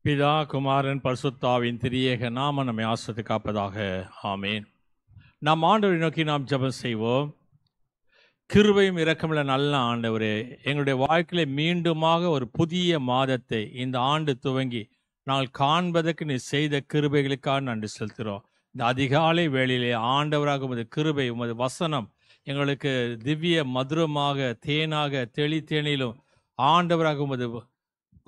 பிதா குமாரன் பரிசுத்தாவின் திரியேக நாம நம்மை ஆஸ்வதி காப்பதாக. ஆமேன். நாம் ஆண்டவரை நோக்கி நாம் ஜெபம் செய்வோம். கிருபையும் இரக்கமுள்ள நல்ல ஆண்டவரே, எங்களுடைய வாழ்க்கையில மீண்டுமாக ஒரு புதிய மாதத்தை இந்த ஆண்டு துவங்கி நாங்கள் காண்பதற்கு நீ செய்த கிருபைகளுக்காக நன்றி செலுத்துகிறோம். இந்த அதிகாலை வேளையிலே ஆண்டவராக உமது கிருபை, உமது வசனம் எங்களுக்கு திவ்ய மதுரமாக தேனாக தேனிலும் ஆண்டவராக உமது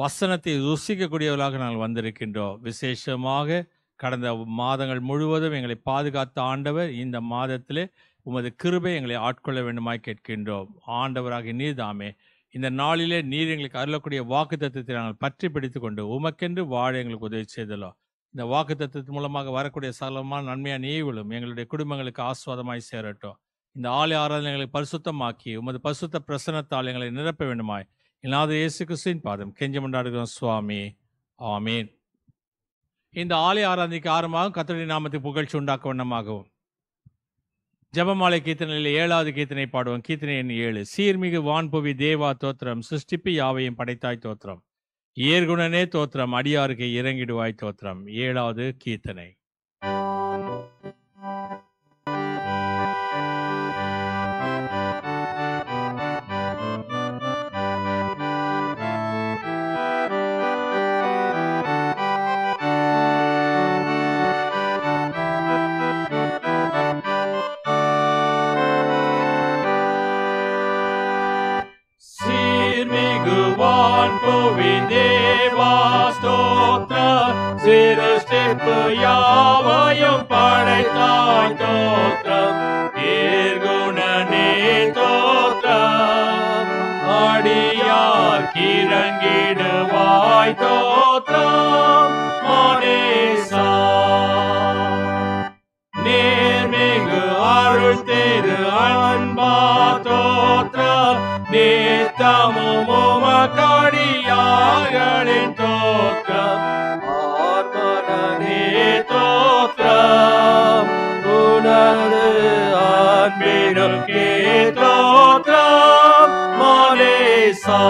வசனத்தை ருசிக்கக்கூடியவர்களாக நாங்கள் வந்திருக்கின்றோம். விசேஷமாக கடந்த மாதங்கள் முழுவதும் எங்களை பாதுகாத்த ஆண்டவர், இந்த மாதத்திலே உமது கிருபை எங்களை ஆட்கொள்ள வேண்டுமாய் கேட்கின்றோம். ஆண்டவராக நீர் தாமே இந்த நாளிலே நீர் எங்களுக்கு அருளக்கூடிய வாக்குத்தத்தத்தை நாங்கள் பற்றி பிடித்து கொண்டு உமக்கென்று வாழ எங்களுக்கு உதவி செய்தலாம். இந்த வாக்குத்தத்தத்தின் மூலமாக வரக்கூடிய சகலமான நன்மையான ஈவுகளும் எங்களுடைய குடும்பங்களுக்கு ஆஸ்வாதமாய் சேரட்டும். இந்த ஆலய ஆராதனைகளை பரிசுத்தமாக்கி உமது பரிசுத்த பிரசன்னத்தால் எங்களை நிரப்ப வேண்டுமாய் இல்லாத இயேசு கிறிஸ்துவின் பாதம் கெஞ்சி மன்றாடுகிறோம் சுவாமி. ஆமீன். இந்த ஆலய ஆராதனைக்கு ஆரம்பமாகவும் கர்த்தருடைய நாமத்தை புகழ்ச்சி உண்டாக்க வண்ணமாகவும் ஜெபமாலை கீர்த்தனையில் 7வது கீர்த்தனை பாடுவோம். கீர்த்தனை எண் 7. சீர்மிகு வான்புவி தேவா தோத்திரம், சிருஷ்டிப்பு யாவையும் படைத்தாய் தோத்திரம், ஏர்குணனே தோத்திரம், அடியாருக்கு இறங்கிடுவாய் தோத்திரம். 7வது கீர்த்தனை. சிருஷ்டிப்பு யாவையும் படைத்தாய் தோத்திரம், ஏர்குணனே தோத்திரம், அடியார் இறங்கிடுவாய் தோத்திரம். மனேசா நேர்மிகு அருள் திரு அன்பா தோத்திரம், நித்தமும் உமக்கடியார்களின் தோத்திரம். தோத்திரம் உனது அன்பினுக்கே தோத்திரம். மனேசா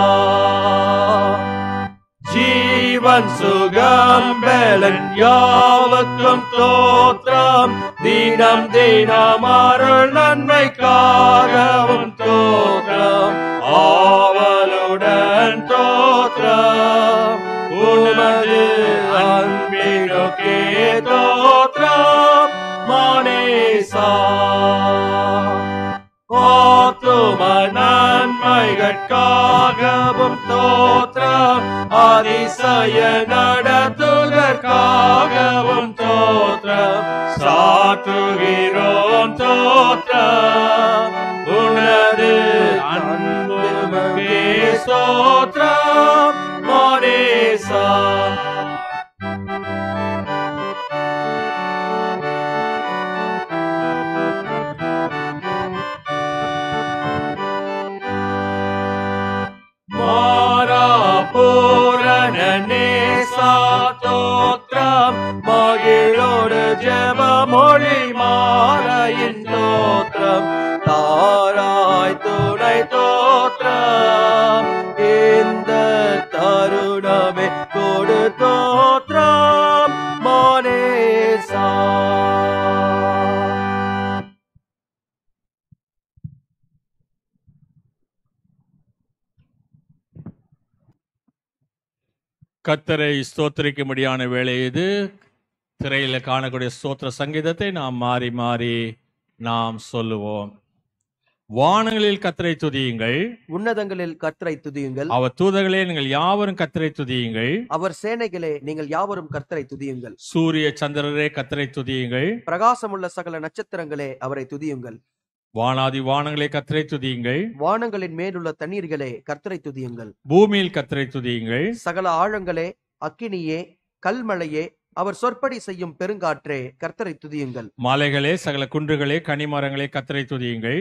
ஜீவன் சுகம் பலன் யாவுக்கும் தோத்திரம், தினம் தினம் அருள் நன்மைக்காகவும் தோத்திரம். ஆவலுடன் தோத்திரம் உனது அன்பினுக்கே தோத்திரம். மனேசா ஆத்தும நன்மைகளுக்காகவும் தோத்திரம், அதிசய நடத்துதற்காகவும் தோத்திரம். சாற்றுகிறோம் தோத்திரம் உனது அன்புக்கே தோத்திரம். மனேசா பூரணனே சாத்தோத்திரம், மகிழோடு ஜெப மொழி மாலையின் தோத்திரம், தாராய் துணை தோத்திரம், இந்த தருணமே கொடு தோத்திரம். மனேசா கர்த்தரை ஸ்தோத்திரிக்கும்படியான வேளை இது. திரையில காணக்கூடிய ஸ்தோத்திர சங்கீதத்தை நாம் மாறி மாறி நாம் சொல்லுவோம். வானங்களில் கர்த்தரை துதியுங்கள், உன்னதங்களில் கர்த்தரை துதியுங்கள், அவர் தூதர்களே நீங்கள் யாவரும் கர்த்தரை துதியுங்கள், அவர் சேனைகளே நீங்கள் யாவரும் கர்த்தரை துதியுங்கள். சூரிய சந்திரரே கர்த்தரை துதியுங்கள், பிரகாசமுள்ள சகல நட்சத்திரங்களே அவரை துதியுங்கள். வானாதி வானங்களே கர்த்தரை துதியுங்கள், வானங்களின் மேலுள்ள தண்ணீர்களே கர்த்தரை துதியுங்கள். பூமியில் கர்த்தரை துதியுங்கள், சகல ஆழங்களே, அக்கினியே, கல்மழையே, அவர் சொற்படி செய்யும் பெருங்காற்றே கர்த்தரை துதியுங்கள். மலைகளே, சகல குன்றுகளே, கனிமரங்களே கர்த்தரை துதியுங்கள்.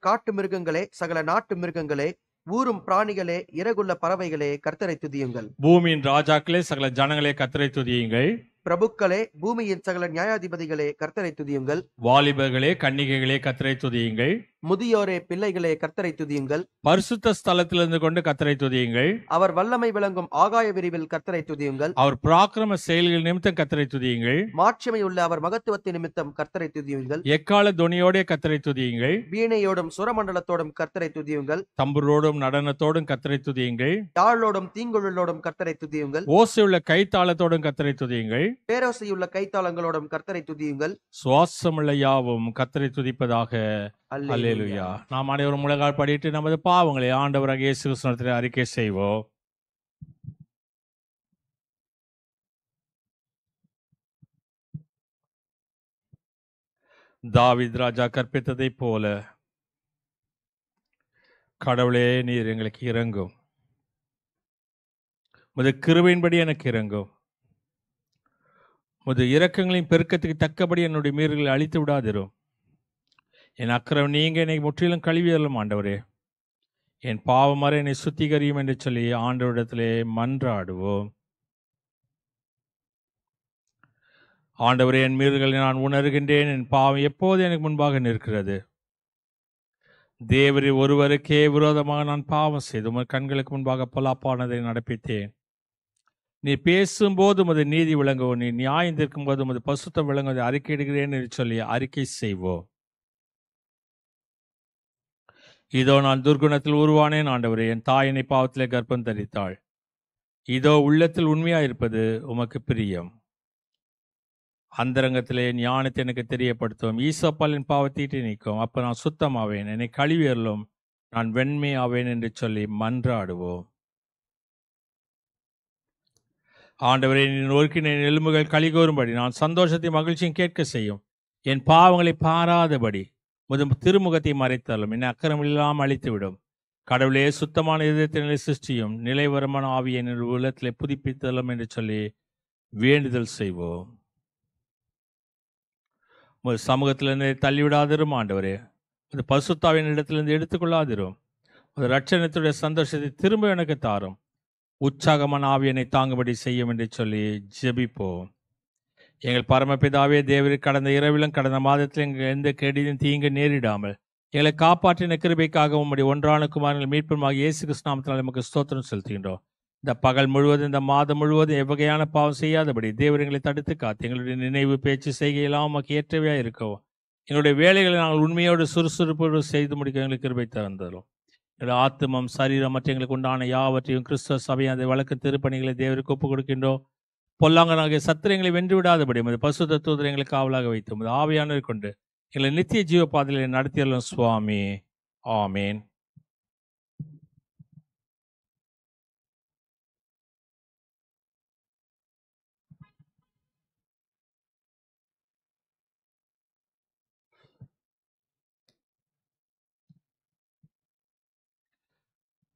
காட்டு மிருகங்களே, சகல நாட்டு மிருகங்களே, ஊரும் பிராணிகளே, இறகுள்ள பறவைகளே கர்த்தரை துதியுங்கள். பூமியின் ராஜாக்களே, சகல ஜனங்களே கர்த்தரை துதியுங்கள். பிரபுக்களே, பூமியின் சகல நியாயாதிபதிகளே, கர்த்தரை துதியுங்கள். வாலிபர்களே, கன்னிகைகளே, கர்த்தரை துதியுங்கள். முதியோரே, பிள்ளைகளே, கர்த்தரை துதியுங்கள். பரிசுத்த ஸ்தலத்திலிருந்து கொண்டு கர்த்தரை துதியுங்கள். அவர் வல்லமை விளங்கும் ஆகாய விரிவில் கர்த்தரை துதியுங்கள். அவர் பராக்கிரம செயல்கள் நிமித்தம் கர்த்தரை துதியுங்கள். மாட்சிமை உள்ள அவர் மகத்துவத்தின் நிமித்தம் கர்த்தரை துதியுங்கள். எக்கால தொனியோட கர்த்தரை துதியுங்கள். வீணையோடும் சுரமண்டலத்தோடும் கர்த்தரை துதியுங்கள். தம்புரோடும் நடனத்தோடும் கர்த்தரை துதியுங்கள். யாழோடும் தீங்குழலோடும் கர்த்தரை துதியுங்கள். ஓசையுள்ள கைத்தாளத்தோடும் கர்த்தரை துதியுங்கள். பேரோசையுள்ள கைத்தாளங்களோடும் கர்த்தரை துதியுங்கள். சுவாசமுள்ள யாவும் கர்த்தரை துதிப்பதாக. அல்லேலூயா. நாம் அனைவரும் முழங்கால் படிட்டு நமது பாவங்களை ஆண்டவராகிய இயேசு கிறிஸ்துவிடத்தில் அறிக்கை செய்வோம். தாவீது ராஜா கற்பித்ததைப் போல, கடவுளே, நீர் எங்களுக்கு இறங்கும். உமது கிருபையின்படி எனக்கு இறங்கும். உமது இரக்கங்களின் பெருக்கத்துக்கு தக்கபடி என்னுடைய மீறுகளை அழித்து விடாதிரும். என் அக்கிரம் நீங்க என்னை முற்றிலும் கழுவியறலும் ஆண்டவரே. என் பாவமறை என்னை சுத்திகரியும் என்று சொல்லி ஆண்டவரிடத்திலே மன்றாடுவோம். ஆண்டவரே, என் மீறுகளை நான் உணர்கின்றேன். என் பாவம் எப்போது எனக்கு முன்பாக நிற்கிறது. தேவரே, ஒருவருக்கே விரோதமாக நான் பாவம் செய்து உமது கண்களுக்கு முன்பாக பொல்லாப்பானதை நடப்பித்தேன். நீ பேசும்போது உமது நீதி விளங்கவும், நீ நியாயம் தீர்க்கும் போது உமது பசுத்தம் விளங்குவதை அறிக்கையிடுகிறேன் என்று சொல்லி அறிக்கை செய்வோம். இதோ நான் துர்குணத்தில் உருவானேன் ஆண்டவரே. என் தாய் என்னை பாவத்திலே கர்ப்பம் தரித்தாள். இதோ உள்ளத்தில் உண்மையாயிருப்பது உமக்கு பிரியம். அந்தரங்கத்திலே ஞானத்தை எனக்கு தெரியப்படுத்தும். ஈசப்பாலின் பாவத்தீட்டை நீக்கும். அப்ப நான் சுத்தமாவேன். என்னை கழுவியறலும், நான் வெண்மை ஆவேன் என்று சொல்லி மன்றாடுவோம். ஆண்டவரே, நீ நோக்கின எலும்புகள் கலிகோரும்படி, நான் சந்தோஷத்தை மகிழ்ச்சியும் கேட்க செய்யும். என் பாவங்களை பாராதபடி முது திருமுகத்தை மறைத்தாலும் என்னை அக்கிரமம் இல்லாமல் அழித்துவிடும். கடவுளே, சுத்தமான இதயத்தினை சிருஷ்டியும், நிலைவரமான ஆவியை என் உள்ளத்திலே புதுப்பித்தலும் என்று சொல்லி வேண்டுதல் செய்வோம். ஒரு சமூகத்திலிருந்து தள்ளிவிடாதிரும் ஆண்டவரே. அது பசுத்தாவின் இடத்திலிருந்து எடுத்துக்கொள்ளாதிரும். ஒரு ரட்சணத்துடைய சந்தோஷத்தை திரும்ப எனக்கு தாரும். உற்சாகமான ஆவியனை தாங்கும்படி செய்யும் என்று சொல்லி ஜெபிப்போம். எங்கள் பரமபிதாவே, தேவரீர், கடந்த இரவிலும் கடந்த மாதத்தில் எங்கள் எந்த கெடியும் தீங்கு நேரிடாமல் எங்களை காப்பாற்றின கிருபைக்காக உம்முடைய ஒன்றான குமாரங்கள் மீட்புமாக இயேசு கிறிஸ்து நாமத்தினால் நமக்கு ஸ்தோத்திரம் செலுத்துகின்றோம். இந்த பகல் முழுவதும், இந்த மாதம் முழுவதும் எவ்வகையான பாவம் செய்யாதபடி தேவர் எங்களை தடுத்து காத்து எங்களுடைய நினைவு, பேச்சு, செய்கையெல்லாம் உமக்கு ஏற்றவையா இருக்கவும், எங்களுடைய வேலைகளை நாங்கள் உண்மையோடு சுறுசுறுப்போடு செய்து முடிக்க எங்களுக்கு கிருபை தந்தரும். எங்களுடைய ஆத்துமம், சரீரம் மற்றும் எங்களுக்கு உண்டான யாவற்றையும் கிறிஸ்துவ சபை அந்த வழக்கு திருப்பணிகளை தேவருக்கு ஒப்புக் கொடுக்கின்றோம். பொல்லாங்கனாகிய சத்திரங்களை வென்று விடாதபடி உமது பசுத்த தூதரை எங்களுக்கு காவலாக வைத்து உமது ஆவியானவர் கொண்டு எங்களை நித்திய ஜீவ பாதையிலே நடத்தியல்லும் சுவாமி. ஆமேன்.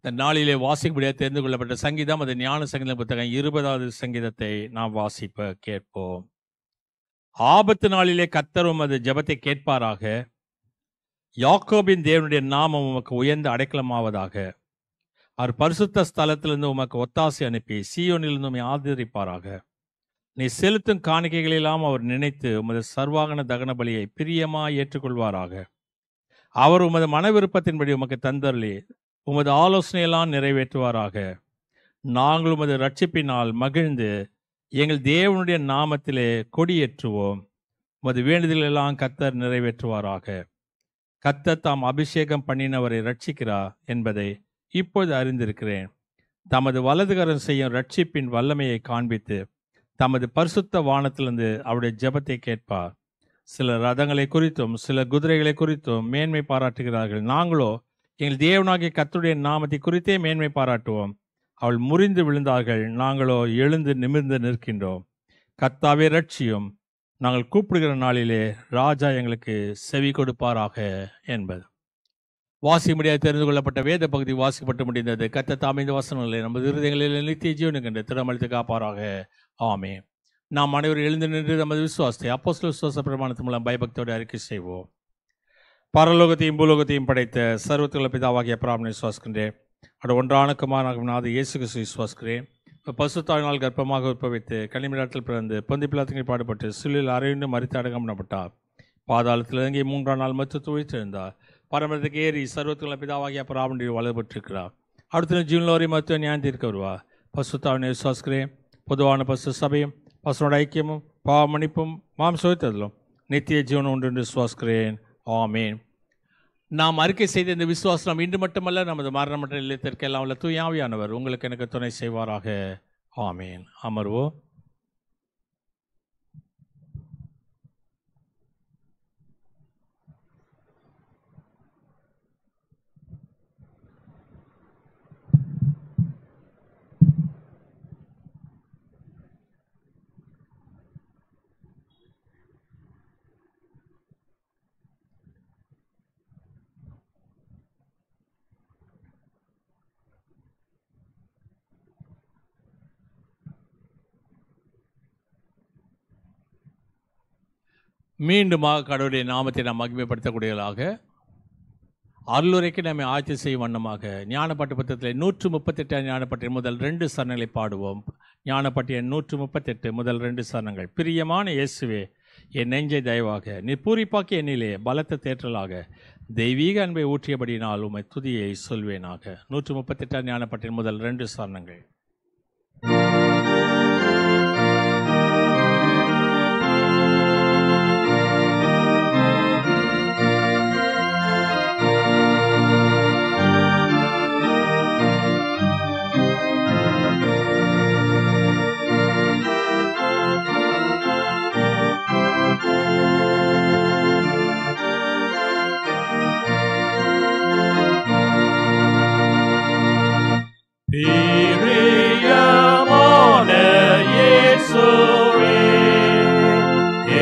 இந்த நாளிலே வாசிக்கும்படியாக தெரிந்து கொள்ளப்பட்ட சங்கீதம், அது ஞான சங்கீதம் புத்தகம் 20வது சங்கீதத்தை நாம் வாசிப்ப கேட்போம். ஆபத்து நாளிலே கர்த்தர் உமது ஜெபத்தை கேட்பாராக. யாக்கோபின் தேவனுடைய நாமம் உமக்கு உயர்ந்த அடைக்கலமாவதாக. அவர் பரிசுத்த ஸ்தலத்திலிருந்து உமக்கு ஒத்தாசை அனுப்பி சீயோனிலிருந்து உம்மை ஆதரிப்பாராக. நீ செலுத்தும் காணிக்கைகளெல்லாம் அவர் நினைத்து உமது சர்வாங்கன தகன பலியை பிரியமாய் ஏற்றுக்கொள்வாராக. அவர் உமது மன விருப்பத்தின்படி உமக்கு தந்தருளி உமது ஆலோசனையெல்லாம் நிறைவேற்றுவாராக. நாங்கள் உமது ரட்சிப்பினால் மகிழ்ந்து எங்கள் தேவனுடைய நாமத்திலே கொடியேற்றுவோம். உமது வேண்டுதலெல்லாம் கர்த்தர் நிறைவேற்றுவாராக. கர்த்தர் தாம் அபிஷேகம் பண்ணினவரை ரட்சிக்கிறார் என்பதை இப்பொழுது அறிந்திருக்கிறேன். தமது வலதுகரம் செய்யும் ரட்சிப்பின் வல்லமையை காண்பித்து தமது பரிசுத்த வானத்திலிருந்து அவருடைய ஜெபத்தை கேட்பார். சில ரதங்களை குறித்தும் சில குதிரைகளை குறித்தும் மேன்மை பாராட்டுகிறார்கள். நாங்களோ எங்கள் தேவனாகிய கர்த்தருடைய நாமத்தை குறித்தே மேன்மை பாராட்டுவோம். அவள் முறிந்து விழுந்தார்கள், நாங்களோ எழுந்து நிமிர்ந்து நிற்கின்றோம். கர்த்தாவே ரட்சியும், நாங்கள் கூப்பிடுகிற நாளிலே ராஜா எங்களுக்கு செவி கொடுப்பாராக என்பது. வாசிக்க முடியாது தெரிந்து கொள்ளப்பட்ட வேத பகுதி வாசிக்கப்பட்டு முடிந்தது. கர்த்தர் தாமே இந்த வசனங்களை நமது இருதயங்களில் நித்திய ஜீவனுக்கென்று திறமளித்து காப்பாராக. ஆமே. நாம் அனைவரும் எழுந்து நின்று நமது விசுவாசத்தை அப்போஸ்தலர் விசுவாச பிரமாணத்தின் மூலம் பயபக்தியோடு அறிக்கை செய்வோம். பரலோகத்தையும் பூலோகத்தையும் படைத்த சர்வத்துள்ள பிதாவாகிய பிராமணனை விசுவாசிக்கின்றேன். அது ஒன்றான குமாரனாகிய இயேசு கிறிஸ்துவை விசுவாசிக்கிறேன். பசுத்தாவினால் கர்ப்பமாக உற்பவித்து கனிமிடத்தில் பிறந்து பொந்தி பிலாத்துக்கு பாடுபட்டு சிலுவையில் அறையுண்டு மரித்து அடக்கம் பண்ணப்பட்டார். பாதாளத்தில் இறங்கி 3ஆம் நாள் மத்து உயிர்த்தெழுந்தார். பரமத்துக்கு ஏறி சர்வத்துக்குள்ள பிதாவாகிய பராமண்டி வலுப்பட்டிருக்கிறார். அடுத்த ஜீவனோரி மருத்துவ நியாயம் தீர்க்க வருவார். பசுத்தாவினை விசுவாசிக்கிறேன். பொதுவான பசு சபையும் பசுனோட ஐக்கியமும் பாவமன்னிப்பும் மாம்சோத்ததிலும் நித்திய ஜீவனம் உண்டு என்று விசுவாசிக்கிறேன். ஆமேன். நாம் அறிக்கை செய்த இந்த விசுவாசம் இன்று மட்டுமல்ல, நமது மரண மற்ற நிலையத்திற்கு எல்லாம் உள்ள தூயாவியானவர் உங்களுக்கு எனக்கு துணை செய்வாராக. ஆமேன். அமர்வோம். மீண்டுமாக கடவுளுடைய நாமத்தை நாம் மகிமைப்படுத்தக்கூடியவர்களாக அருளுரைக்கு நம்மை ஆட்சி செய்யும் வண்ணமாக ஞானப்பாட்டு புத்தகத்தில் 138 ஞானப்பாட்டின் முதல் 2 சரணங்களை பாடுவோம். ஞானப்பாட்டின் 138 முதல் 2 சரணங்கள். பிரியமான இயேசுவே, என் நெஞ்சை தயவாக நீ பூரிப்பாக்கி என்னிலே பலத்த தேற்றலாக தெய்வீக அன்பை ஊற்றியபடினால் உம்மை துதியை சொல்வேனாக. 138 ஞானப்பாட்டின் முதல் 2 சரணங்கள். பிரியமான இயேசுவே,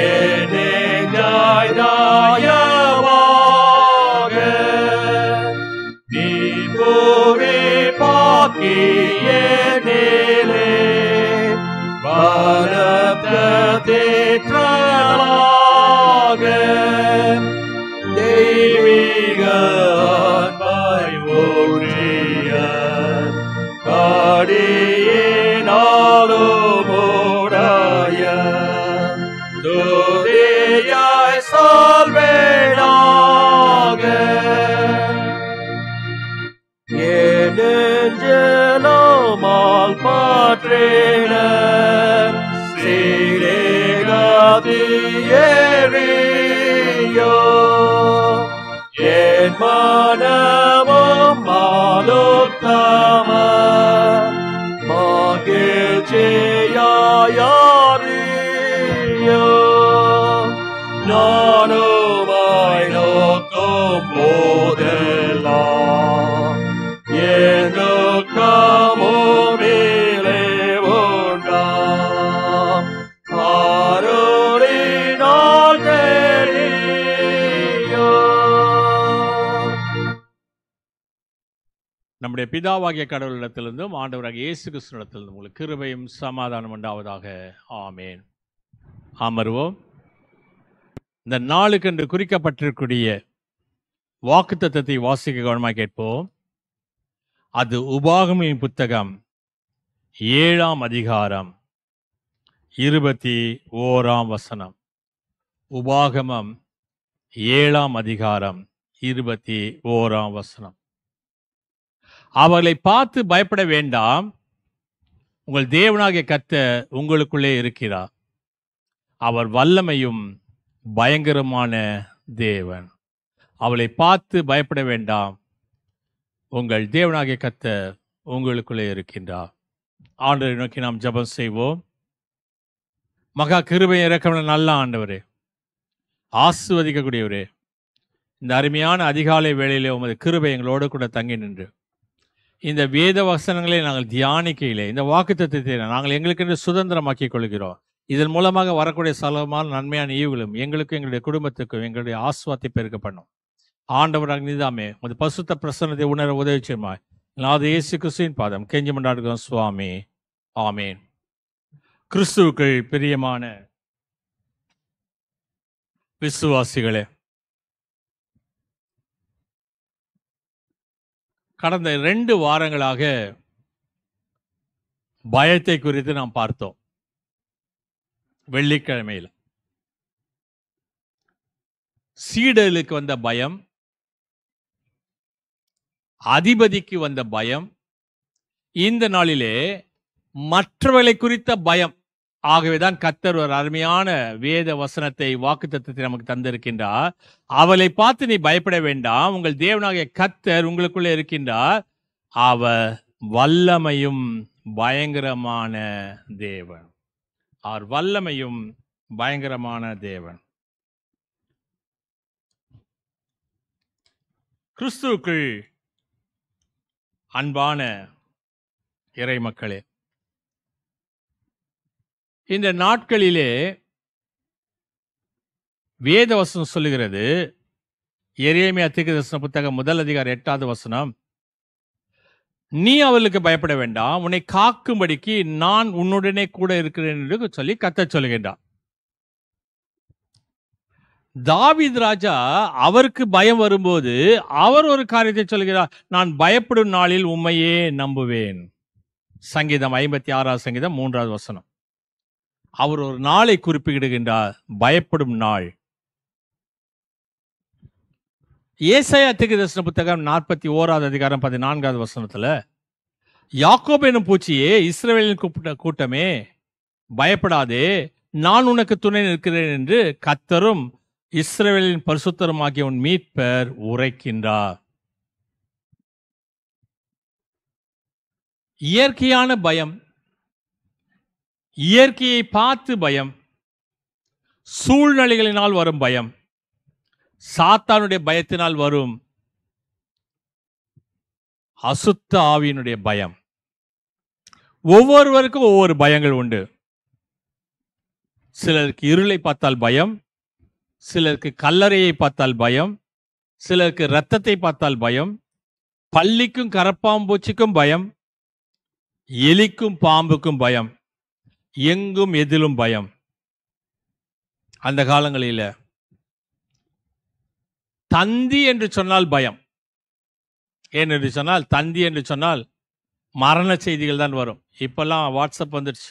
என் நெஞ்சை தயவாக நீ பூரிப்பாக்கி என்னிலே பலத்த தேற்றலாக தெய்வீக அன்பை ஊற்றிய அடியினாலும் உடைய துதியாய் சொல்வேனாக. என் நெஞ்சிலுமால் பற்றின சீரேகாதியேறியோ என் மனமும் மாலுத்தம மகிழ்ச்சியாயறியோ நானுமாய் நோக்கும் போதெல்லாம் என் துக்கமுமிலே உண்டாம் அருளினால் தெரியும். நம்முடைய பிதாவாகிய கடவுளிடத்திலிருந்தும் ஆண்டவராகிய இயேசு கிறிஸ்துவிடத்திலிருந்தும் உங்களுக்கு கிருபையும் சமாதானம் உண்டாவதாக. ஆமேன். அமர்வோம். இந்த நாளுக்கென்று குறிக்கப்பட்டிருக்கூடிய வாக்குத்தத்தத்தை வாசிக்க கவனமாக கேட்போம். அது உபாகமத்தின் புத்தகம் 7ஆம் அதிகாரம் 21ஆம் வசனம். உபாகமம் 7ஆம் அதிகாரம் 21ஆம் வசனம். அவர்களை பார்த்து பயப்பட வேண்டாம், உங்கள் தேவனாகிய கர்த்தர் உங்களுக்குள்ளே இருக்கிறார். அவர் வல்லமையும் பயங்கரமான தேவன். அவளை பார்த்து பயப்பட வேண்டாம், உங்கள் தேவனாகிய கர்த்தர் உங்களுக்குள்ளே இருக்கின்றார். ஆண்டவரை நோக்கி நாம் ஜெபம் செய்வோம். மகா கிருபை இரக்கமுள்ள நல்ல ஆண்டவரே, ஆசீர்வதிக்கக்கூடியவரே, இந்த அருமையான அதிகாலை வேளையிலே உமது கிருபை எங்களோடு கூட தங்கி நின்று இந்த வேத வசனங்களை நாங்கள் தியானிக்கையிலே இந்த வாக்குத்தத்தத்தை நாங்கள் எங்களுக்கென்று சுதந்திரமாக்கிக் கொள்கிறோம். இதன் மூலமாக வரக்கூடிய சலமான நன்மையான ஈவுகளும் எங்களுக்கும் எங்களுடைய குடும்பத்துக்கும் எங்களுடைய ஆஸ்வாத்தை பெருக்க பண்ணும். ஆண்டவராக நீதாமே உமது பசுத்த பிரசன்னத்தை உணர உதவி செய்யுமாய் நாத இயேசு கிறிஸ்துவின் பாதம் கெஞ்சி மன்றாடுகிறோம் சுவாமி. ஆமேன். கிறிஸ்துவுக்குள் பிரியமான விசுவாசிகளே, கடந்த 2 வாரங்களாக பயத்தை குறித்து நாம் பார்த்தோம் வெள்ளிக்கிழமையில். சீடர்களுக்கு வந்த பயம், அதிபதிக்கு வந்த பயம், இந்த நாளிலே மற்றவர்களை குறித்த பயம். ஆகவேதான் கர்த்தர் ஒரு அருமையான வேத வசனத்தை, வாக்குத்தத்தத்தை நமக்கு தந்திருக்கின்றார். அவளை பார்த்து நீ பயப்பட வேண்டாம், உங்கள் தேவனாகிய கர்த்தர் உங்களுக்குள்ளே இருக்கின்றார், அவர் வல்லமையும் பயங்கரமான தேவன். அவர் வல்லமையும் பயங்கரமான தேவன். கிறிஸ்துவுக்குள் அன்பான இறை மக்களே, இந்த நாட்களிலே வேதவசனம் சொல்லுகிறது, எரேமியா தீர்க்கதரிசன புத்தகம் 1 அதிகாரம் 8வது வசனம், நீ அவளுக்கு பயப்பட வேண்டாம், உன்னை காக்கும்படிக்கு நான் உன்னுடனே கூட இருக்கிறேன் என்று சொல்லி கர்த்தர் சொல்லுகின்றார். தாவீது ராஜா அவருக்கு பயம் வரும்போது அவர் ஒரு காரியத்தை சொல்கிறார், நான் பயப்படும் நாளில் உம்மையே நம்புவேன். சங்கீதம் 56வது சங்கீதம் 3வது வசனம். அவர் ஒரு நாளை குறிப்பிடுகின்றார், பயப்படும் நாள். ஏசாயா தீர்க்கதரிசன புத்தகம் 41வது அதிகாரம் 14வது வசனத்துல, யாக்கோபு எனும் பூச்சியே, இஸ்ரவேலின் கூட்டமே பயப்படாதே, நான் உனக்கு துணை நிற்கிறேன் என்று கர்த்தரும் இஸ்ரவேலின் பரிசுத்தருமாகிய உன் மீட்பர் உரைக்கின்றார். இயற்கையான பயம், இயற்கையை பார்த்து பயம், சூழ்நிலைகளினால் வரும் பயம், சாத்தானுடைய பயத்தினால் வரும் அசுத்த ஆவியினுடைய பயம். ஒவ்வொருவருக்கும் ஒவ்வொரு பயங்கள் உண்டு. சிலருக்கு இருளை பார்த்தால் பயம், சிலருக்கு கல்லறையை பார்த்தால் பயம், சிலருக்கு இரத்தத்தை பார்த்தால் பயம், பல்லிக்கும் கரப்பாம்பூச்சிக்கும் பயம், எலிக்கும் பாம்புக்கும் பயம், எங்கும் எதிலும் பயம். அந்த காலங்களில் தந்தி என்று சொன்னால் பயம். ஏனென்று சொன்னால், தந்தி என்று சொன்னால் மரண செய்திகள் தான் வரும். இப்பெல்லாம் வாட்ஸ்அப் வந்துடுச்சு.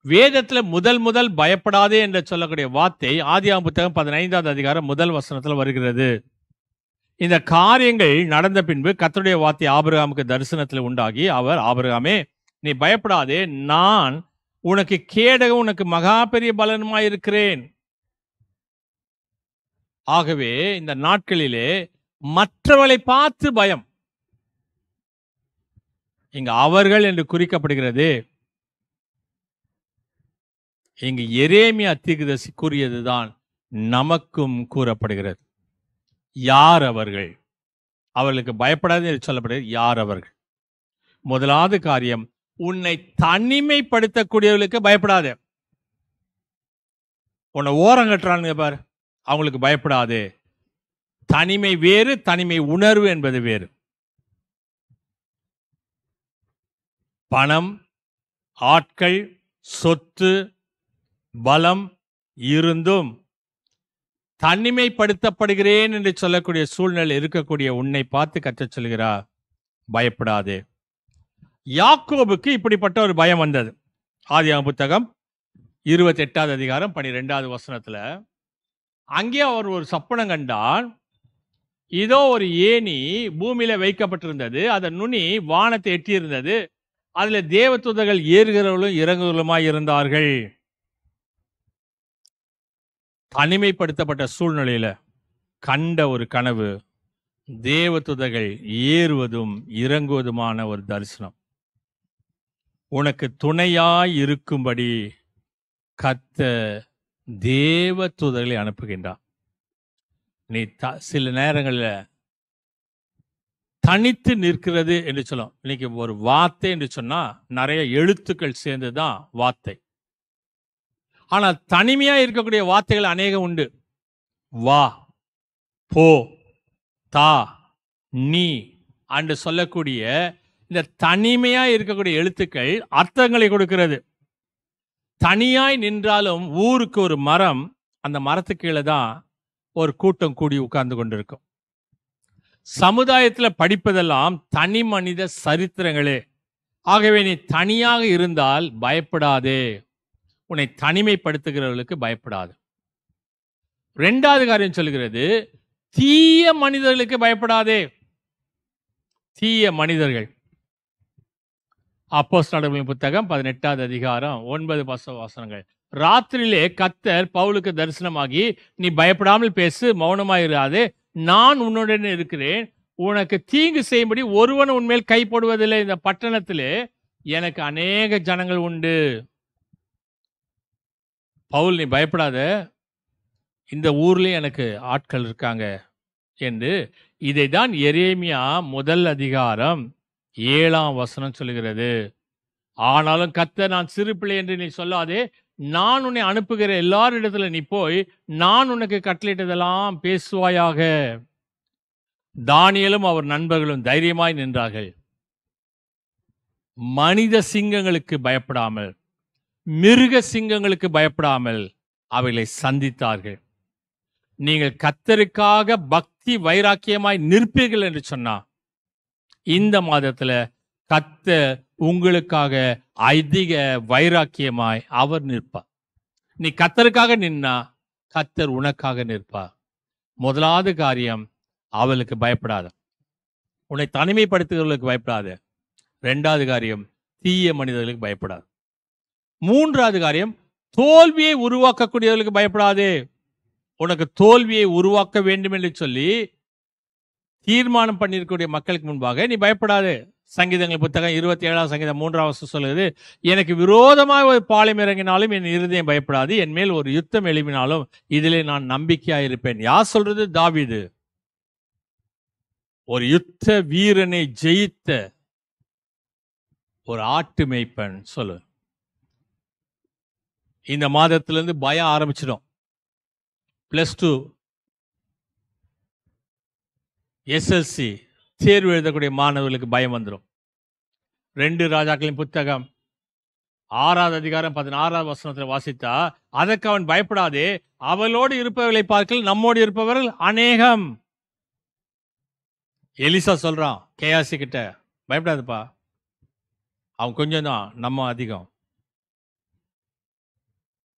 வேதத்துல முதல் பயப்படாதே என்று சொல்லக்கூடிய வார்த்தை ஆதியாகமம் புத்தகம் 15வது அதிகாரம் 1 வசனத்தில் வருகிறது. இந்த காரியங்கள் நடந்த பின்பு கர்த்தருடைய வார்த்தை ஆபிரகாமுக்கு தரிசனத்தில் உண்டாகி, அவர், ஆபிரகாமே நீ பயப்படாதே, நான் உனக்கு கேடகம், உனக்கு மகா பெரிய பலனுமாயிருக்கிறேன். ஆகவே இந்த நாட்களிலே மற்றவர்களை பார்த்து பயம். இங்க அவர்கள் என்று குறிக்கப்படுகிறது. இங்கு எரேமியா தீர்க்கதரிசி கூறியதுதான் நமக்கும் கூறப்படுகிறது. யார் அவர்கள்? அவர்களுக்கு பயப்படாது என்று சொல்லப்படுகிறது. யார் அவர்கள்? முதலாவது காரியம், உன்னை தனிமைப்படுத்தக்கூடியவர்களுக்கு பயப்படாது. உன்னை ஓரங்கட்டுறானுங்க பாரு, அவங்களுக்கு பயப்படாது. தனிமை வேறு, தனிமை உணர்வு என்பது வேறு. பணம், ஆட்கள், சொத்து, பலம் இருந்தும் தனிமைப்படுத்தப்படுகிறேன் என்று சொல்லக்கூடிய சூழ்நிலை இருக்கக்கூடிய உன்னை பார்த்து கர்த்தர் சொல்கிறார், பயப்படாதே. யாக்கோபுக்கு இப்படிப்பட்ட ஒரு பயம் வந்தது. ஆதியாகமம் புத்தகம் 28வது அதிகாரம் 12வது வசனத்துல, அங்கே அவர் ஒரு சொப்பனம் கண்டான். இதோ ஒரு ஏணி பூமியில வைக்கப்பட்டிருந்தது, அதன் நுனி வானத்தை எட்டியிருந்தது, அதுல தேவதூதர்கள் ஏறுகிறவர்களும் இறங்குகிறவர்களுமாய் இருந்தார்கள். தனிமைப்படுத்தப்பட்ட சூழ்நிலையில கண்ட ஒரு கனவு, தேவதூதர்கள் ஏறுவதும் இறங்குவதுமான ஒரு தரிசனம். உனக்கு துணையாய் இருக்கும்படி கர்த்தர் தேவதூதர்களை அனுப்புகின்றார். நீ சில நேரங்களில் தனித்து நிற்கிறது என்று சொல்லும். இன்னைக்கு ஒரு வார்த்தை என்று சொன்னா நிறைய எழுத்துக்கள் சேர்ந்துதான் வார்த்தை. ஆனால் தனிமையா இருக்கக்கூடிய வார்த்தைகள் அநேகம் உண்டு. வா, போ, தா, நீ என்று சொல்லக்கூடிய இந்த தனிமையா இருக்கக்கூடிய எழுத்துக்கள் அர்த்தங்களை கொடுக்கிறது. தனியாய் நின்றாலும் ஊருக்கு ஒரு மரம், அந்த மரத்துக்கு கீழே தான் ஒரு கூட்டம் கூடி உட்கார்ந்து கொண்டிருக்கும். சமுதாயத்தில் படிப்பதெல்லாம் தனி மனித சரித்திரங்களே. ஆகவே நீ தனியாக இருந்தால் பயப்படாதே. உன்னை தனிமைப்படுத்துகிறவர்களுக்கு பயப்படாது. இரண்டாவது காரியம் சொல்கிறது, தீய மனிதர்களுக்கு பயப்படாதே. தீய மனிதர்கள். அப்போஸ்தலர்களின் புத்தகம் 18வது அதிகாரம் 9 வசனங்கள். ராத்திரியிலே கர்த்தர் பவுலுக்கு தரிசனமாகி, நீ பயப்படாமல் பேசு, மௌனமாயிராதே, நான் உன்னுடன் இருக்கிறேன், உனக்கு தீங்கு செய்யும்படி ஒருவன் உன்மேல் கை போடுவதில்லை. இந்த பட்டணத்திலே எனக்கு அநேக ஜனங்கள் உண்டு. பவுல், நீ பயப்படாத, இந்த ஊர்லயும் எனக்கு ஆட்கள் இருக்காங்க என்று இதைதான் எரேமியா 1 அதிகாரம் 7ஆம் வசனம் சொல்லுகிறது. ஆனாலும் கர்த்தர், நான் சிறு பிள்ளை என்று நீ சொல்லாதே, நான் உன்னை அனுப்புகிற எல்லாரிடத்துல நீ போய் நான் உனக்கு கட்டளையிட்டதெல்லாம் பேசுவாயாக. தானியேலும் அவர் நண்பர்களும் தைரியமாய் நின்றார்கள். மனித சிங்கங்களுக்கு பயப்படாமல், மிருக சிங்கங்களுக்கு பயப்படாமல் அவைகளை சந்தித்தார்கள். நீங்கள் கர்த்தருக்காக பக்தி வைராக்கியமாய் நிற்பீர்கள் என்று சொன்னா, இந்த மாதத்துல கர்த்தர் உங்களுக்காக அதிக வைராக்கியமாய் அவர் நிற்பார். நீ கர்த்தருக்காக நின்னா கர்த்தர் உனக்காக நிற்பார். முதலாவது காரியம், அவளுக்கு பயப்படாத, உன்னை தனிமைப்படுத்துகிறவர்களுக்கு பயப்படாத. இரண்டாவது காரியம், தீய மனிதர்களுக்கு பயப்படாது. மூன்றாவது காரியம், தோல்வியை உருவாக்கக்கூடியவர்களுக்கு பயப்படாதே. உனக்கு தோல்வியை உருவாக்க வேண்டும் என்று சொல்லி தீர்மானம் பண்ணிருக்கக்கூடிய மக்களுக்கு முன்பாக நீ பயப்படாது. சங்கீதங்கள் புத்தகம் 27ஆம் சங்கீதம் 3ஆம் வசனம் சொல்லுது, எனக்கு விரோதமாக ஒரு பாளையம் இறங்கினாலும் என் இருதயம் பயப்படாது, என் மேல் ஒரு யுத்தம் எழுப்பினாலும் இதிலே நான் நம்பிக்கையாயிருப்பேன். யார் சொல்றது? தாவீது. ஒரு யுத்த வீரனை ஜெயித்த ஒரு ஆட்டு மேய்ப்பன் சொல்லு. இந்த மாதத்திலிருந்து பயம் ஆரம்பிச்சிடும். +2 SLC தேர்வு எழுதக்கூடிய மாணவர்களுக்கு பயம் வந்துடும். 2 ராஜாக்களின் புத்தகம் 6ஆவது அதிகாரம் 16ஆவது வசனத்தில் வாசித்தா, அதற்கு அவன் பயப்படாதே, அவளோடு இருப்பவர்களை பார்க்கல் நம்மோடு இருப்பவர்கள் அநேகம். எலிசா சொல்றான் கேயாசி கிட்ட, பயப்படாதுப்பா, அவன் கொஞ்சம் தான், நம்ம அதிகம்.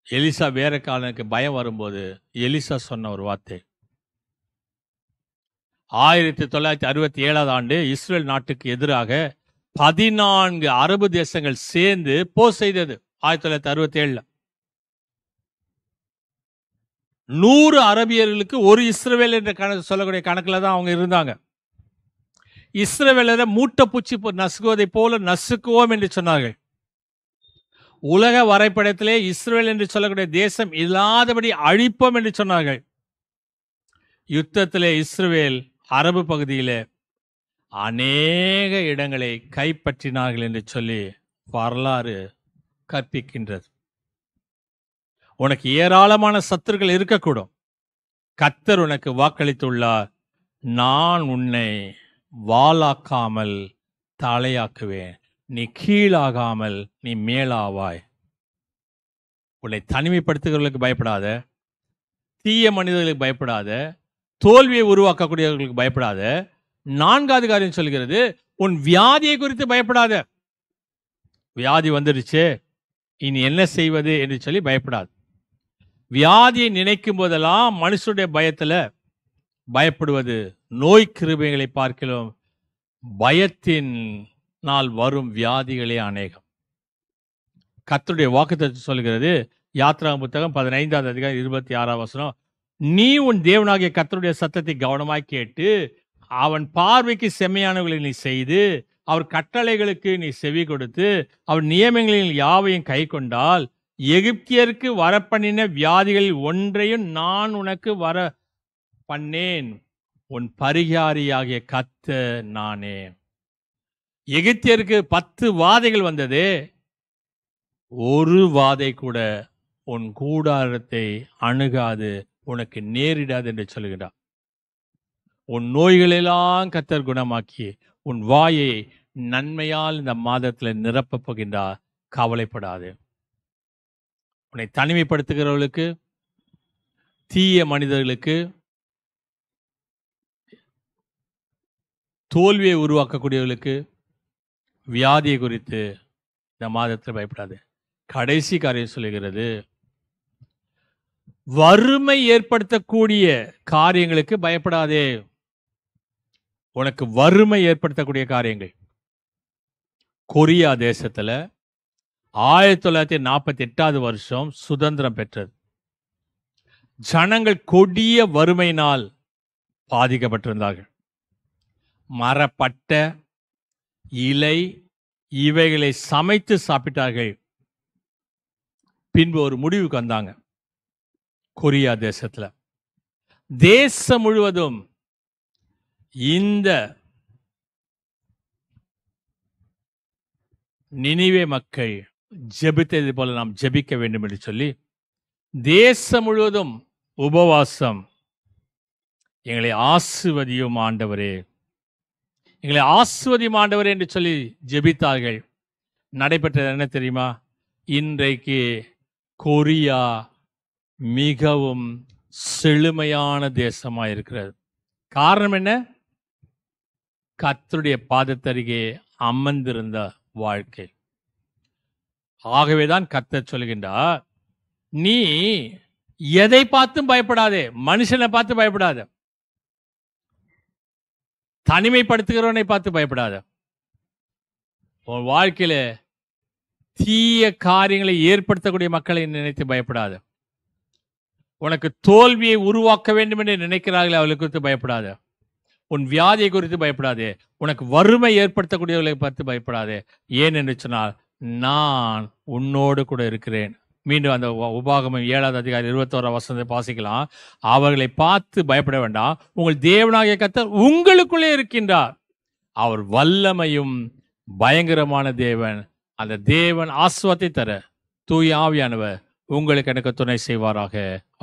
எலிசா வேலைக்காரனுக்கு பயம் வரும்போது எலிசா சொன்ன ஒரு வார்த்தை, 1967ஆம் ஆண்டு இஸ்ரேல் நாட்டுக்கு எதிராக 14 அரபு தேசங்கள் சேர்ந்து போர் செய்தது. 1967 100 அரபியர்களுக்கு ஒரு இஸ்ரவேல் என்ற சொல்லக்கூடிய கணக்குல தான் அவங்க இருந்தாங்க. இஸ்ரவேலரை மூட்டைப்பூச்சி நசுக்குவதை போல நசுக்குவோம் என்று சொன்னார்கள். உலக வரைபடத்திலே இஸ்ரேல் என்று சொல்லக்கூடிய தேசம் இல்லாதபடி அழிப்போம் என்று சொன்னார்கள். யுத்தத்திலே இஸ்ரவேல் அரபு பகுதியிலே அநேக இடங்களை கைப்பற்றினார்கள் என்று சொல்லி வரலாறு கற்பிக்கின்றது. உனக்கு ஏராளமான சத்துருக்கள் இருக்கக்கூடும். கர்த்தர் உனக்கு வாக்களித்துள்ளார், நான் உன்னை வாளாக்காமல் தலையாக்குவேன், நீ கீழாகாமல் நீ மேலாவாய். உன்னை தனிமைப்படுத்துகிறவர்களுக்கு பயப்படாத, தீய மனிதர்களுக்கு பயப்படாத, தோல்வியை உருவாக்கக்கூடியவர்களுக்கு பயப்படாத. 4வது காரியம் சொல்கிறது, உன் வியாதியை குறித்து பயப்படாத. வியாதி வந்துடுச்சு, இனி என்ன செய்வது என்று சொல்லி பயப்படாது. வியாதியை நினைக்கும் போதெல்லாம் மனுஷனுடைய பயத்துல பயப்படுவது நோய் கிருபைகளை பார்க்கலாம், பயத்தின் நாள் வரும் வியாதிகளே அநேகம். கர்த்தருடைய வாக்குத்தத்தம் சொல்கிறது, யாத்ராகம புத்தகம் 15ஆம் அதிகாரம் 26ஆம் வசனம், நீ உன் தேவனாகிய கர்த்தருடைய சத்தத்தை கவனமாய் கேட்டு அவன் பார்வைக்கு செம்மையானவர்களை நீ செய்து அவர் கட்டளைகளுக்கு நீ செவி கொடுத்து அவர் நியமங்களில் யாவையும் கை கொண்டால் எகிப்தியருக்கு வரப்பண்ணின வியாதிகளில் ஒன்றையும் நான் உனக்கு வர பண்ணேன், உன் பரிகாரியாகிய கர்த்தர் நானே. எகிப்தியருக்கு 10 வாதைகள் வந்தது, ஒரு வாதை கூட உன் கூடாரத்தை அணுகாது, உனக்கு நேரிடாது என்று சொல்கிறார். உன் நோய்களெல்லாம் கர்த்தர் குணமாக்கி உன் வாயை நன்மையால் இந்த மாதத்தில் நிரப்பப் போகின்றார். கவலைப்படாது. உன்னை தனிமைப்படுத்துகிறவர்களுக்கு, தீய மனிதர்களுக்கு, தோல்வியை உருவாக்கக்கூடியவர்களுக்கு, வியாதியை குறித்து இந்த மாதத்தில் பயப்படாது. கடைசி காரியம் சொல்லுகிறது, வறுமை ஏற்படுத்தக்கூடிய காரியங்களுக்கு பயப்படாதே. உனக்கு வறுமை ஏற்படுத்தக்கூடிய காரியங்கள், கொரியா தேசத்துல 1948 வருஷம் சுதந்திரம் பெற்றது. ஜனங்கள் கொடிய வறுமையினால் பாதிக்கப்பட்டிருந்தார்கள். மரப்பட்ட இலை இவைகளை சமைத்து சாப்பிட்டார்கள். பின்பு ஒரு முடிவுக்கு வந்தாங்க. கொரியா தேசத்துல தேசம் முழுவதும் இந்த நினிவே மக்கள் ஜெபித்தது போல நாம் ஜெபிக்க வேண்டும் என்று சொல்லி தேசம் முழுவதும் உபவாசம், எங்களை ஆசீர்வதியும் ஆண்டவரே, எங்களை ஆசீர்வதியும் ஆண்டவரே என்று சொல்லி ஜெபித்தார்கள். நடைபெற்றது என்ன தெரியுமா? இன்றைக்கு கொரியா மிகவும் செழுமையான தேசமாக இருக்கிறது. காரணம் என்ன? கர்த்தருடைய பாதத்தருகே அமர்ந்திருந்த வாழ்க்கை. ஆகவேதான் கர்த்தர் சொல்கின்றார், நீ எதை பார்த்தும் பயப்படாதே, மனுஷனை பார்த்து பயப்படாத, தனிமைப்படுத்துகிறவனை பார்த்து பயப்படாத, உன் வாழ்க்கையில தீய காரியங்களை ஏற்படுத்தக்கூடிய மக்களை நினைத்து பயப்படாத, உனக்கு தோல்வியை உருவாக்க வேண்டும் என்று நினைக்கிறார்களே அவளை குறித்து பயப்படாத, உன் வியாதியை குறித்து பயப்படாதே, உனக்கு வறுமை ஏற்படுத்தக்கூடியவர்களை பார்த்து பயப்படாதே. ஏன் என்று சொன்னால் நான் உன்னோடு கூட இருக்கிறேன். மீண்டும் அந்த உபாகமம் 7வது அதிகாரம் 21 வசனத்தை வாசிக்கலாம். அவர்களை பார்த்து பயப்பட வேண்டாம், உங்கள் தேவனாகிய கர்த்தர் உங்களுக்குள்ளே இருக்கின்றார். அவர் வல்லமையும் பயங்கரமான தேவன். அந்த தேவன் ஆசீர்வாதத்தை தர தூய ஆவியானவர் உங்களுக்கு எனக்கு துணை செய்வாராக.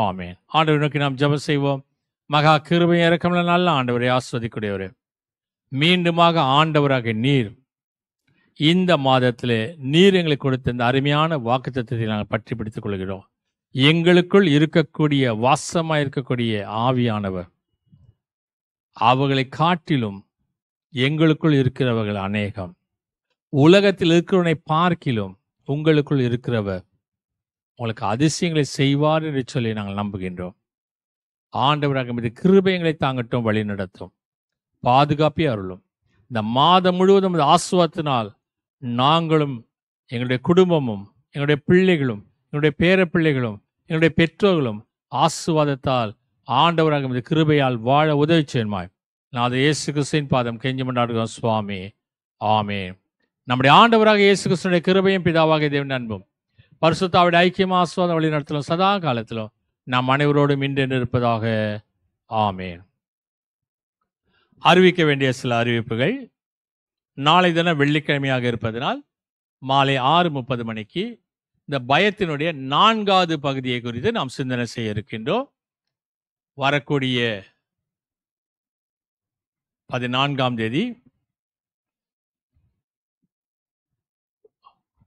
ஆமென். ஆண்டவரை நோக்கி நாம் ஜெபம் செய்வோம். மகா கிருபை இரக்கமுள்ள நல்ல ஆண்டவரை, ஆஸ்வதிக்கூடியவரே, மீண்டுமாக ஆண்டவராக நீர் இந்த மாதத்திலே நீர் எங்களுக்கு கொடுத்த இந்த அருமையான வாக்குத்தத்தத்தை நாங்கள் பற்றி பிடித்துக் கொள்கிறோம். எங்களுக்குள் இருக்கக்கூடிய வாசமாக இருக்கக்கூடிய ஆவியானவர் அவர்களை காட்டிலும் எங்களுக்குள் இருக்கிறவர்கள் அநேகம். உலகத்தில் இருக்கிறவனை பார்க்கிலும் உங்களுக்குள் இருக்கிறவர் உங்களுக்கு அதிசயங்களை செய்வார் என்று சொல்லி நாங்கள் நம்புகின்றோம். ஆண்டவராக மீது கிருபைகளை தாங்கட்டும், வழி நடத்தும், பாதுகாப்பே அருளும். இந்த மாதம் முழுவதும் இந்த ஆசீர்வாதத்தினால் நாங்களும் எங்களுடைய குடும்பமும் எங்களுடைய பிள்ளைகளும் எங்களுடைய பேர பிள்ளைகளும் எங்களுடைய பெற்றோர்களும் ஆசீர்வாதத்தால் ஆண்டவராக மீது கிருபையால் வாழ உதவி செய்யுமாய் நான் அதை இயேசு கிறிஸ்துவின் பாதம் கெஞ்சி கொண்டாடுகிறோம் சுவாமி. ஆமென். நம்முடைய ஆண்டவராக இயேசு கிறிஸ்துவினுடைய கிருபையும் பிதாவாகிய தேவன் அன்பும் பரிசுத்தாவுடைய ஐக்கியமா ஆசீர்வாதம் வழி நடத்தலும் சதா காலத்திலும் நாம் அனைவரோடும் இன்று இருப்பதாக. ஆமென். அறிவிக்க வேண்டிய சில அறிவிப்புகள். நாளை தினம் வெள்ளிக்கிழமையாக இருப்பதனால் மாலை 6:30 மணிக்கு இந்த பயத்தினுடைய 4வது பகுதியை குறித்து நாம் சிந்தனை செய்ய இருக்கின்றோம். வரக்கூடிய 14ஆம் தேதி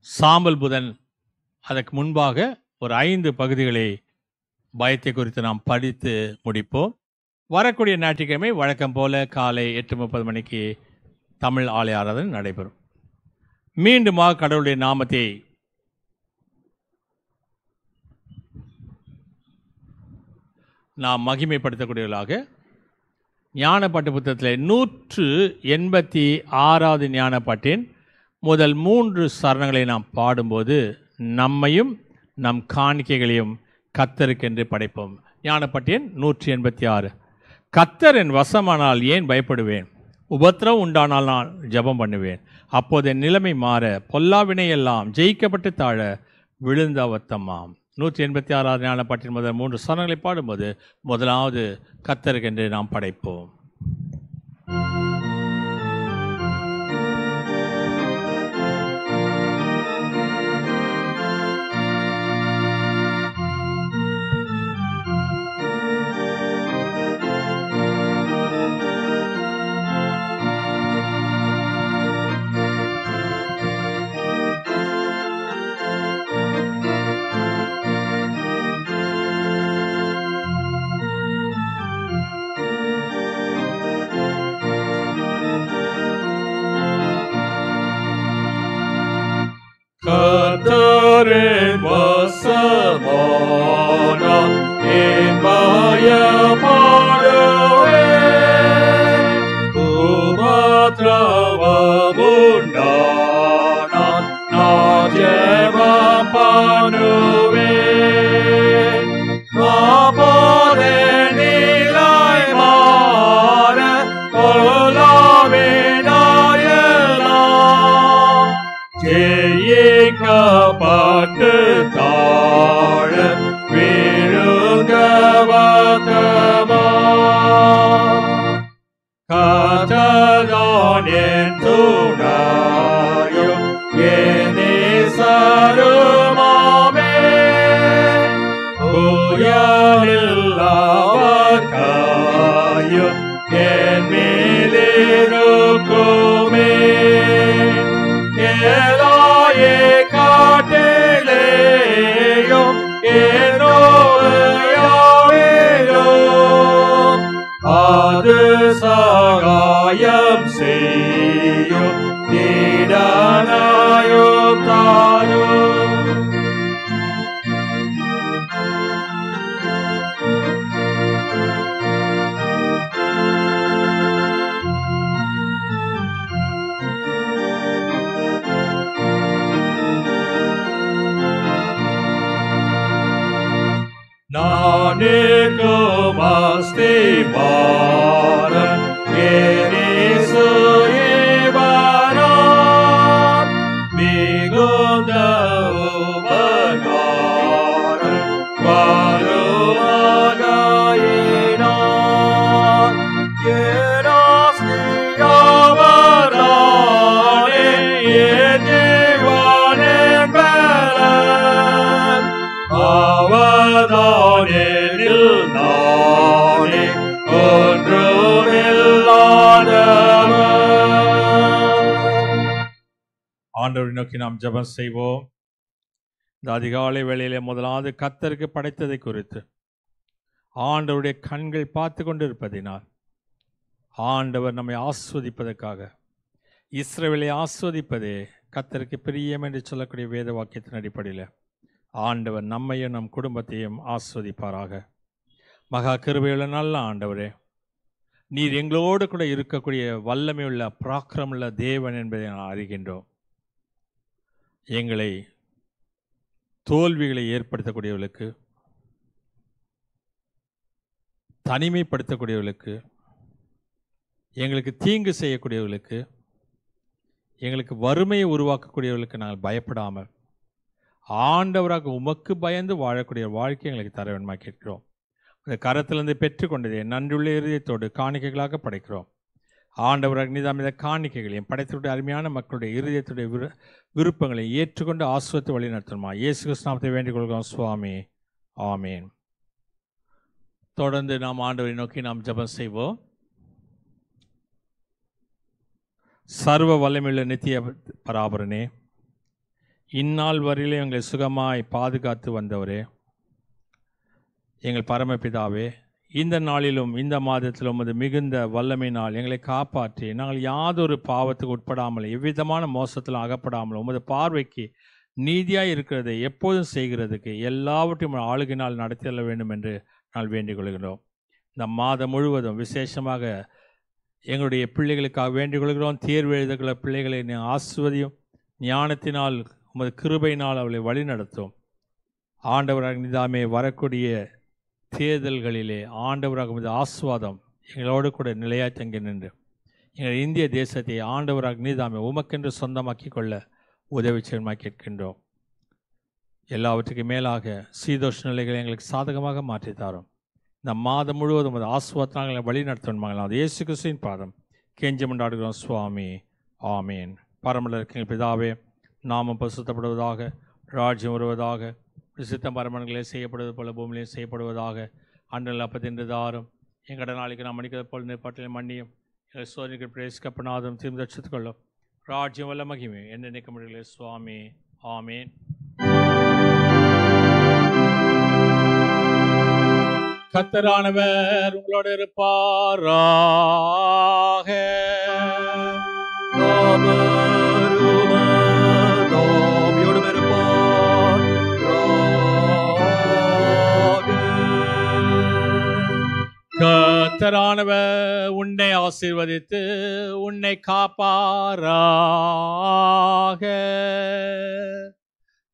சாம்பல் புதன், அதற்கு முன்பாக ஒரு 5 பகுதிகளை பயத்தை குறித்து நாம் படித்து முடிப்போம். வரக்கூடிய ஞாயிற்றுக்கிழமை வழக்கம் போல காலை 8:30 மணிக்கு தமிழ் ஆலய ஆராதனை நடைபெறும். மீண்டுமாக கடவுளுடைய நாமத்தை நாம் மகிமைப்படுத்தக்கூடியவர்களாக ஞானப்பாட்டு புத்தகத்தில் 186வது ஞானப்பாட்டின் முதல் 3 சரணங்களை நாம் பாடும்போது நம்மையும் நம் காணிக்கைகளையும் கர்த்தருக்கென்று படைப்போம். ஞானப்பாட்டின் 186. கர்த்தர் என் வசமானால் ஏன் பயப்படுவேன்? உபத்திரவம் உண்டானால் நான் ஜெபம் பண்ணுவேன். அப்போது என் நிலைமை மாற பொல்லாவினை எல்லாம் ஜெயிக்கப்பட்டு தாழ விழுந்த அவத்தம்மாம். 186வது ஞானப்பாட்டின் முதல் 3 சரணங்களை பாடும்போது முதலாவது கர்த்தருக்கென்று நாம் படைப்போம். அவரின் வசமானான் என் பயப்பாடுவேன். உபத்திரவமுண்டானான் நான் ஜெபம் பண்ணுவேன். அப்போதே நிலை மாற கொள்ளாவினாயெல்லாம் ஜெயிக்கப்பட்டு தாழ விழுங்கவதமா. கர்த்தர்தான் என் துணையும் என் நேசருமாமே. புயலில் அவர் கையும் என் மேலிருக்குமே. எல்லாயே காட்டிலேயும் என்னோடையாவிலும் அது சகாயம் செய்யும் திடனாயும் தாரும். நானேக்கும் அஸ்திபாரம் என் இயேசு இவராம். மிகுந்த உபகாரம் வருவதாயினான். என் ஆஸ்தியாவரானே என் ஜீவனின் பலன். அவதானேனில் நானே ஒன்றுமில்லாதவன். ஆண்டவரை நோக்கி நாம் ஜெபம் செய்வோம். இந்த அதிகாலை வேளையிலே முதலாவது கர்த்தருக்கு படைத்ததை குறித்து ஆண்டவருடைய கண்கள் பார்த்து கொண்டிருப்பதினால் ஆண்டவர் நம்மை ஆஸ்வதிப்பதற்காக, இஸ்ரவேலை ஆஸ்வதிப்பதே கர்த்தருக்கு பிரியம் என்று சொல்லக்கூடிய வேத வாக்கியத்தின் அடிப்படையில் ஆண்டவர் நம்மையும் நம் குடும்பத்தையும் ஆஸ்வதிப்பாராக. மகா கிருபையுள்ள நல்ல ஆண்டவரே, நீர் எங்களோடு கூட இருக்கக்கூடிய வல்லமையுள்ள பராக்கிரமுள்ள தேவன் என்பதை நான் அறிகின்றோம். எங்களை தோல்விகளை ஏற்படுத்தக்கூடியவர்களுக்கு, தனிமைப்படுத்தக்கூடியவர்களுக்கு, எங்களுக்கு தீங்கு செய்யக்கூடியவர்களுக்கு, எங்களுக்கு வறுமையை உருவாக்கக்கூடியவர்களுக்கு நாங்கள் பயப்படாமல் ஆண்டவராக உமக்கு பயந்து வாழக்கூடிய வாழ்க்கை எங்களுக்கு தர வேண்டுமா கேட்கிறோம். அந்த கரத்திலிருந்து பெற்றுக்கொண்டதை நன்றியுள்ள இருதயத்தோடு காணிக்கைகளாக படைக்கிறோம். ஆண்டவராக நீதாம் இந்த காணிக்கைகளையும் படைத்தோடைய அருமையான மக்களுடைய இருதயத்துடைய விருப்பங்களை ஏற்றுக்கொண்டு ஆசுவத்தை வழி நடத்தணுமா இயேசு கிறிஸ்துவை வேண்டிக் கொள்கிறோம் சுவாமி. ஆமேன். தொடர்ந்து நாம் ஆண்டவரை நோக்கி நாம் ஜெபம் செய்வோம். சர்வ வல்லமையுள்ள நித்திய பராபரனே, இந்நாள் வரையிலே எங்களை சுகமாய் பாதுகாத்து வந்தவரே, எங்கள் பரமபிதாவே, இந்த நாளிலும் இந்த மாதத்திலும் உமது மிகுந்த வல்லமை நாள் எங்களை காப்பாற்றி நாங்கள் யாதொரு பாவத்துக்கு உட்படாமல் எவ்விதமான மோசத்தில் அகப்படாமல் உமது பார்வைக்கு நீதியாய் இருக்கிறதை எப்போதும் செய்கிறதுக்கு எல்லாவற்றையும் ஆளுகினால் நடத்திட வேண்டும் என்று நாங்கள் வேண்டிக் கொள்கிறோம். இந்த மாதம் முழுவதும் விசேஷமாக எங்களுடைய பிள்ளைகளுக்காக வேண்டிக் கொள்கிறோம். தேர்வு எழுதுகிற பிள்ளைகளை ஆசிர்வதியும், ஞானத்தினால் உமது கிருபையினால் அவளை வழி நடத்தும். ஆண்டவராக நீதாமே வரக்கூடிய தேர்தல்களிலே ஆண்டவராக உமது ஆஸ்வாதம் எங்களோடு கூட நிலையாய் தங்கி நின்று எங்கள் இந்திய தேசத்தை ஆண்டவராக நீதாமே உமக்கென்று சொந்தமாக்கி கொள்ள உதவி செய்யமாய் கேட்கின்றோம். எல்லாவற்றுக்கும் மேலாக சீதோஷ நிலைகளை எங்களுக்கு சாதகமாக மாற்றித்தாரும். இந்த மாதம் முழுவதும் உமது ஆஸ்வாதங்களை வழி நடத்தணுமாங்களா அது இயேசு கிறிஸ்துவின் பாதம் கெஞ்சி கொண்டாடுகிறோம் சுவாமி. ஆமீன். பரமண்டல இருக்கிற பிதாவே, நாமம் பரிசுத்தப்படுவதாக, ராஜ்யம் வருவதாக, விசுத்த பரமன்களே செய்யப்படுவது போல பூமியிலே செய்யப்படுவதாக. அன்றில் அப்பத்தின்று தாரும் எங்கட நாளைக்கு நாம் மன்னிக்கிறது போல் நிற்பாட்டிலே மன்னியும், எங்கள் சோதனைகள் பிரேசிக்கப்படாதும் திரும்ப ரட்சித்துக்கொள்ளும். ராஜ்யம் வல்ல மகிமை என்ன நிற்க முடியல சுவாமி. ஆமீன். கர்த்தரானவர் உங்களோடு இருப்பாராக. ஆவியோடும் இருப்பாராக. கர்த்தரானவர் உன்னை ஆசீர்வதித்து உன்னை காப்பாராக.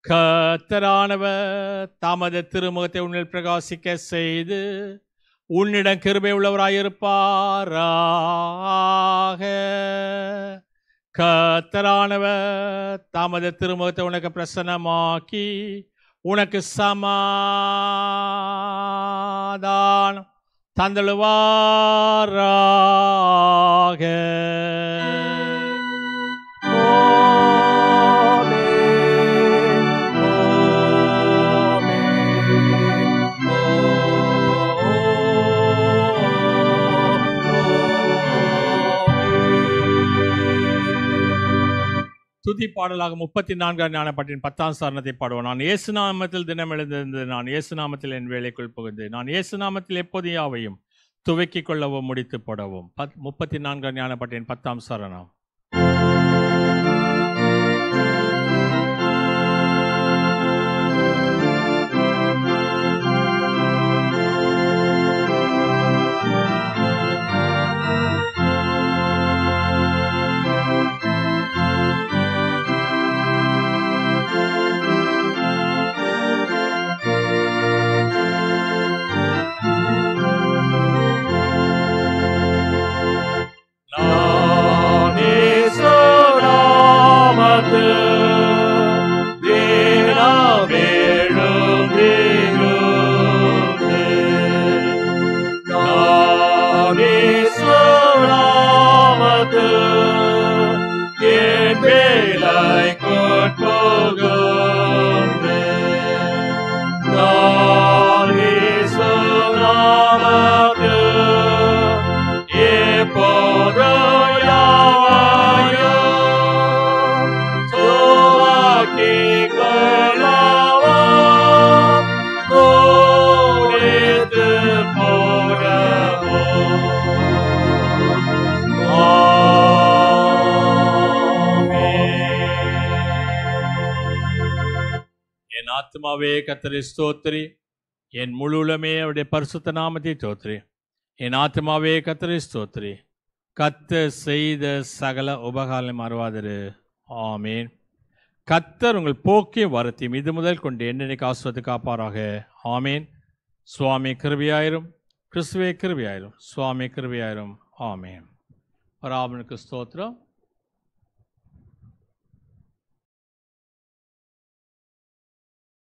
கர்த்தரானவர் தமது திருமுகத்தை உன்னில் பிரகாசிக்க செய்து உன்னிடம் கிருபை உள்ளவராயிருப்பாராக. கர்த்தரானவர் தமது திருமுகத்தை உனக்கு பிரசன்னமாக்கி உனக்கு சமாதானம் தந்தழுவாராக. துதி பாடலாக 34 ஞானப்பாட்டின் 10ஆம் சரணத்தை பாடுவோம். நான் இயேசுநாமத்தில் தினம் எழுந்திருந்து நான் இயேசுநாமத்தில் என் வேலைக்குள் புகுந்து நான் இயேசுநாமத்தில் எப்போது யாவையும் துவக்கிக் கொள்ளவும் முடித்து போடவும். 34 ஞானப்பாட்டின் 10ஆம் சரணம். ஆத்மாவே கர்த்தரை ஸ்தோத்திரி, என் முழு உலமே அவருடைய பரிசுத்த நாமத்தை ஸ்தோத்திரி. என் ஆத்மாவே கர்த்தரை ஸ்தோத்திரி, கர்த்தர் செய்த சகல உபகாரம் மறவாதிரு. ஆமேன். கர்த்தர் உங்கள் போக்கிய வரத்தையும் இது முதல் கொண்டு என்னென்னைக்கு ஆசுவத்து காப்பாராக. ஆமேன். சுவாமி கிருபையாயிரும், கிறிஸ்துவே கிருபையாயிரும், சுவாமி கிருபையாயிரும். ஆமேன். பராபனுக்கு ஸ்தோத்திரம்.